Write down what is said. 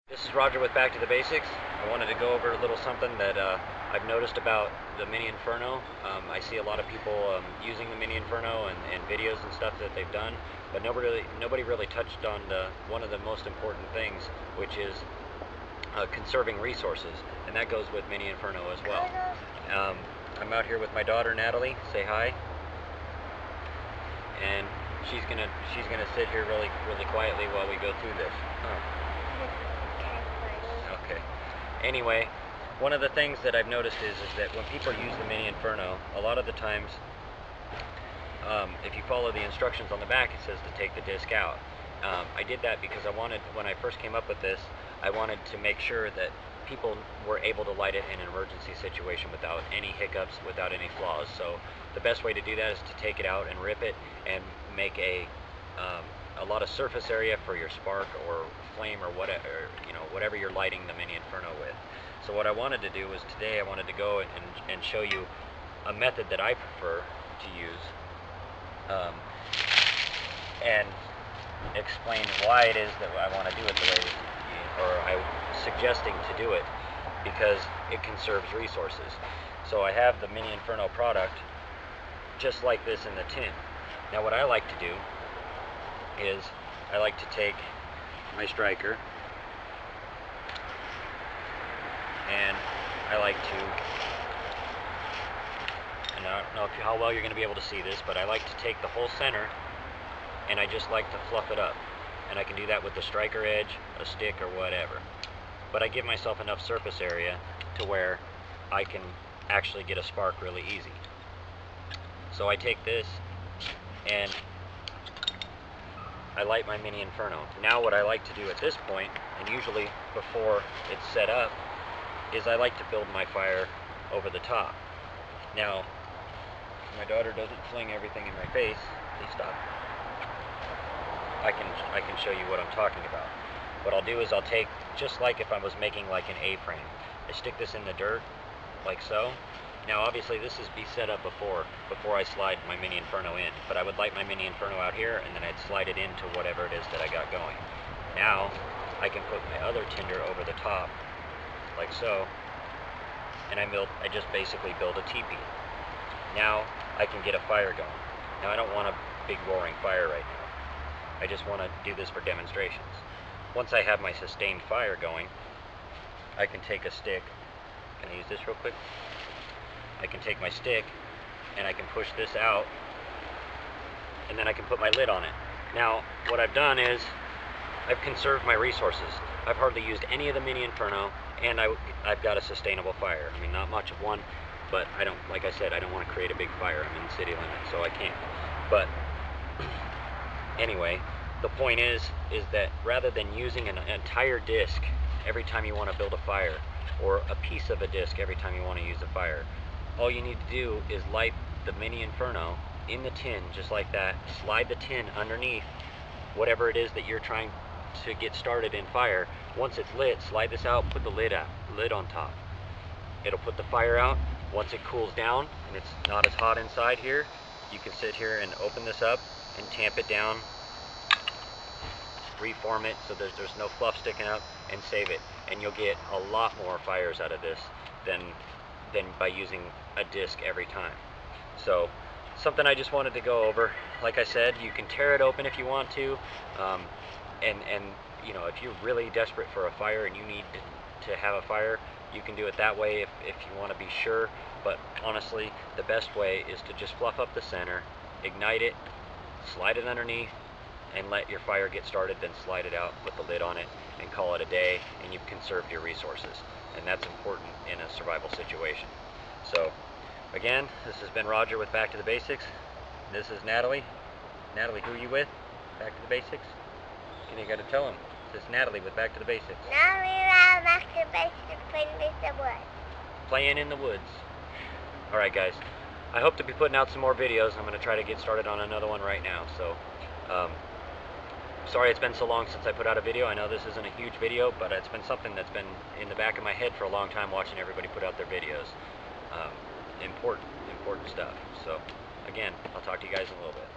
This is Roger with Back to the Basics. I wanted to go over a little something that I've noticed about the Mini Inferno. I see a lot of people using the Mini Inferno and videos and stuff that they've done, but nobody really touched on one of the most important things, which is conserving resources, and that goes with Mini Inferno as well. I'm out here with my daughter Natalie. Say hi. And she's gonna sit here really quietly while we go through this. Okay. Anyway, one of the things that I've noticed is that when people use the Mini Inferno, a lot of the times, if you follow the instructions on the back, it says to take the disc out. I did that because I wanted, when I first came up with this, I wanted to make sure that people were able to light it in an emergency situation without any hiccups, without any flaws. So the best way to do that is to take it out and rip it and make a lot of surface area for your spark or flame or whatever you're lighting the Mini Inferno with. So what I wanted to do was today I wanted to go and show you a method that I prefer to use and explain why it is that I want to do it the way I'm suggesting to do it, because it conserves resources. So I have the Mini Inferno product just like this in the tin. Now what I like to do is I like to take my striker and I like to, and I don't know how well you're going to be able to see this, but I like to take the whole center and I just like to fluff it up. And I can do that with the striker edge, a stick, or whatever. But I give myself enough surface area to where I can actually get a spark really easy. So I take this and I light my Mini Inferno. Now what I like to do at this point, and usually before it's set up, is I like to build my fire over the top. Now, my daughter doesn't fling everything in my face. Please stop. I can show you what I'm talking about. What I'll do is I'll take, just like if I was making like an A-frame, I stick this in the dirt, like so. Now obviously this is set up before I slide my Mini Inferno in, but I would light my Mini Inferno out here and then I'd slide it into whatever it is that I got going. Now I can put my other tinder over the top, like so, and I just basically build a teepee. Now I can get a fire going. Now I don't want a big roaring fire right now. I just want to do this for demonstrations. Once I have my sustained fire going, I can take a stick. Can I use this real quick? I can take my stick and I can push this out and then I can put my lid on it. Now what I've done is I've conserved my resources. I've hardly used any of the Mini Inferno, and I've got a sustainable fire. I mean, not much of one, but I don't, like I said, I don't want to create a big fire. I'm in the city limits, so I can't. But anyway, the point is that rather than using an entire disc every time you want to build a fire, or a piece of a disc every time you want to use a fire, all you need to do is light the Mini Inferno in the tin, just like that, slide the tin underneath whatever it is that you're trying to get started in fire. Once it's lit, slide this out, put the lid on top. It'll put the fire out. Once it cools down and it's not as hot inside here, you can sit here and open this up and tamp it down, reform it so there's no fluff sticking up, and save it. And you'll get a lot more fires out of this than by using a disc every time. So something I just wanted to go over. Like I said, you can tear it open if you want to, and you know, if you're really desperate for a fire and you need to have a fire, you can do it that way if you want to be sure. But honestly, the best way is to just fluff up the center, ignite it, slide it underneath, and let your fire get started, then slide it out, put the lid on it, and call it a day, and you've conserved your resources. And that's important in a survival situation. So again, this has been Roger with Back to the Basics. This is Natalie. Natalie, who are you with? Back to the Basics? And you got to tell them. This is Natalie with Back to the Basics. Natalie, Back to the Basics, playing in the woods. Playing in the woods. Alright guys, I hope to be putting out some more videos. I'm going to try to get started on another one right now. So, sorry it's been so long since I put out a video. I know this isn't a huge video, but it's been something that's been in the back of my head for a long time, watching everybody put out their videos. Important stuff. So again, I'll talk to you guys in a little bit.